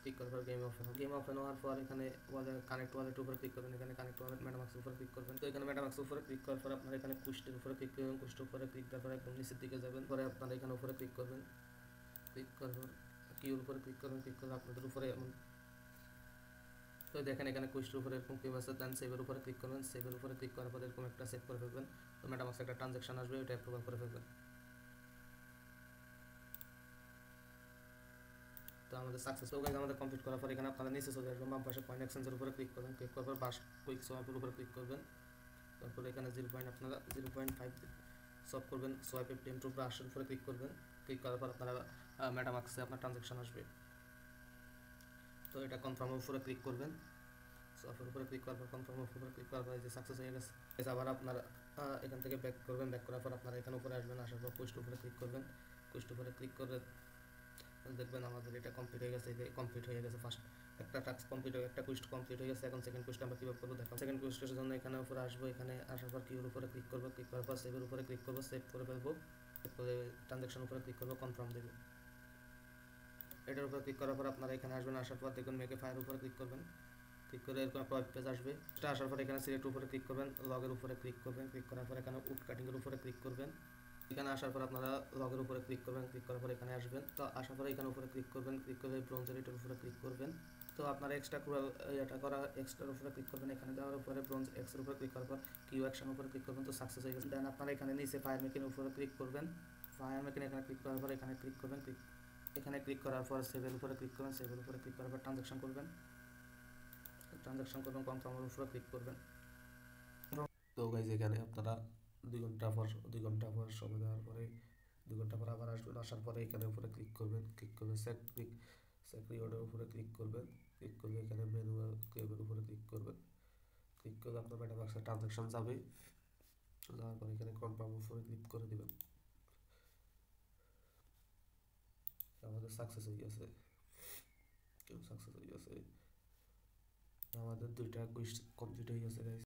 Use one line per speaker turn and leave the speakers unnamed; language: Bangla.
ক্লিক করার পর গেম ওপেন হওয়ার পর এখানে কানেক্ট ওয়ালেট উপরে ক্লিক করবেন, এখানে কানেক্ট ওয়ালেট মেটামাক্সের উপরে ক্লিক করবেন। তো এখানে মেটামাক্সের উপরে ক্লিক করার পর আপনারা এখানে কুইস্টের উপরে ক্লিক করবেন, কুইস্টের উপরে ক্লিক করার পর একদম নিচের দিকে যাবেন, পরে আপনারা এখানে উপরে ক্লিক করবেন, ক্লিক করার পর কিউর উপরে ক্লিক করবেন, ক্লিক করলে আপনাদের উপরে এমন তো দেখেন এখানে কুইস্টের উপরে এরকম কিউ আছে, দেন সেভের উপরে ক্লিক করবেন, সেভের উপরে ক্লিক করার পর এরকম একটা সেভ করে ফেলবেন। তো মেটামাক্সে একটা ট্রানজাকশন আসবে, ওইটা অ্যাপ্রুভাল করে ফেলবেন। তো আমাদের সাকসেস হয়ে গেছে। আমাদের কমপ্লিট করার পর এখানে আপনারা নিচে চলে আসবেন, বাম পাশে কয়েন এক্সচেঞ্জের উপরে ক্লিক করবেন, ক্লিক করার পর বাস কুইক সোয়াইপের উপরে ক্লিক করবেন। তারপরে এখানে 0.5 সোয়াইপ করবেন, সোয়াইপে পেম টু ব্রাশের উপরে ক্লিক করবেন, ক্লিক করার পর আপনারা মেটামাক্সে আপনার ট্রানজাকশন আসবে। তো এটা কনফার্মের উপরে ক্লিক করবেন, সোয়াইপের উপরে ক্লিক করার পর কনফার্মের উপরে ক্লিক করার পর যে সাকসেস হয়ে গেছে। আবার আপনারা এখান থেকে ব্যাক করবেন, ব্যাক করার পর আপনারা এখানে উপরে আসবেন, আসার পর পোস্ট উপরে ক্লিক করবেন, পোস্ট উপরে ক্লিক করে দেখবেন আমাদের এটা কমপ্লিট হয়ে গেছে। এই কমপ্লিট হয়ে গেছে, ফার্স্ট একটা টাস্ক কমপ্লিট হয়ে একটা কুইস্ট কমপ্লিট হয়ে গেছে। এখন সেকেন্ড কুইস্ট আমরা কীভাবে করবো দেখাবো। সেকেন্ড কুইস্টের জন্য এখানে উপরে আসবো, এখানে আসার পর কিউর উপরে ক্লিক করবো, ক্লিক করার পর সেভের উপরে ক্লিক করবো, সেভ করে ফেলবো, সেভ করে ট্রানজাকশন উপরে ক্লিক করবো, কনফার্ম দেবো। এটার উপরে ক্লিক করার পর আপনারা এখানে আসবেন, আসার পর দেখবেন মেকে ফায়ার উপরে ক্লিক করবেন, ক্লিক করে এরকম একটা ওয়েব পেজ আসবে। এটা আসার পর এখানে সিলেক্ট উপরে ক্লিক করবেন, লগের উপরে ক্লিক করবেন, ক্লিক করার পর এখানে উড কাটিংয়ের উপরে ক্লিক করবেন। এখানে আসার পর আপনারা লগের উপরে ক্লিক করবেন, ক্লিক করার পর এখানে আসবেন। তো আসার পরে এখানে উপরে ক্লিক করবেন, ক্লিক করে ব্রোঞ্জের এটার উপরে ক্লিক করবেন। তো আপনারা এক্সট্রা এটা করা এক্সট্রার উপরে ক্লিক করবেন, এখানে দেওয়ার উপরে ব্রোঞ্জ এক্সের উপরে ক্লিক করার পর কিউ অ্যাকশন উপরে ক্লিক করবেন। তো সাকসেস হয়ে গেছে। দেন আপনারা এখানে নিচে ফায়ার মেকিনের উপরে ক্লিক করবেন, ফায়ার মেকিন এখানে ক্লিক করার পর এখানে ক্লিক করবেন, এখানে ক্লিক করার পর সেভের উপরে ক্লিক করবেন, সেভের উপরে ক্লিক করার পর ট্রানজাকশন করবেন, কনফার্মের উপরে ক্লিক করবেন। তো গাইজ এখানে আপনারা 2 ঘন্টা পর সময় দেওয়ার পরে 2 ঘন্টা পর আবার আসবেন, আসার পরে এখানে উপরে ক্লিক করবেন, ক্লিক করবেন সেট রিওয়ার্ডের উপরে ক্লিক করবেন, ক্লিক করলে এখানে মেনু ক্লেমের উপরে ক্লিক করবেন, ক্লিক করলে আপনার মেটামাক্সে ট্রানজাকশন যাবে, যাওয়ার পরে এখানে কনফার্মের উপরে ক্লিক করে দেবেন। আমাদের সাকসেস হয়ে গেছে, আমাদের 2টা কুইজ কমপ্লিট হয়ে গেছে গাইজ।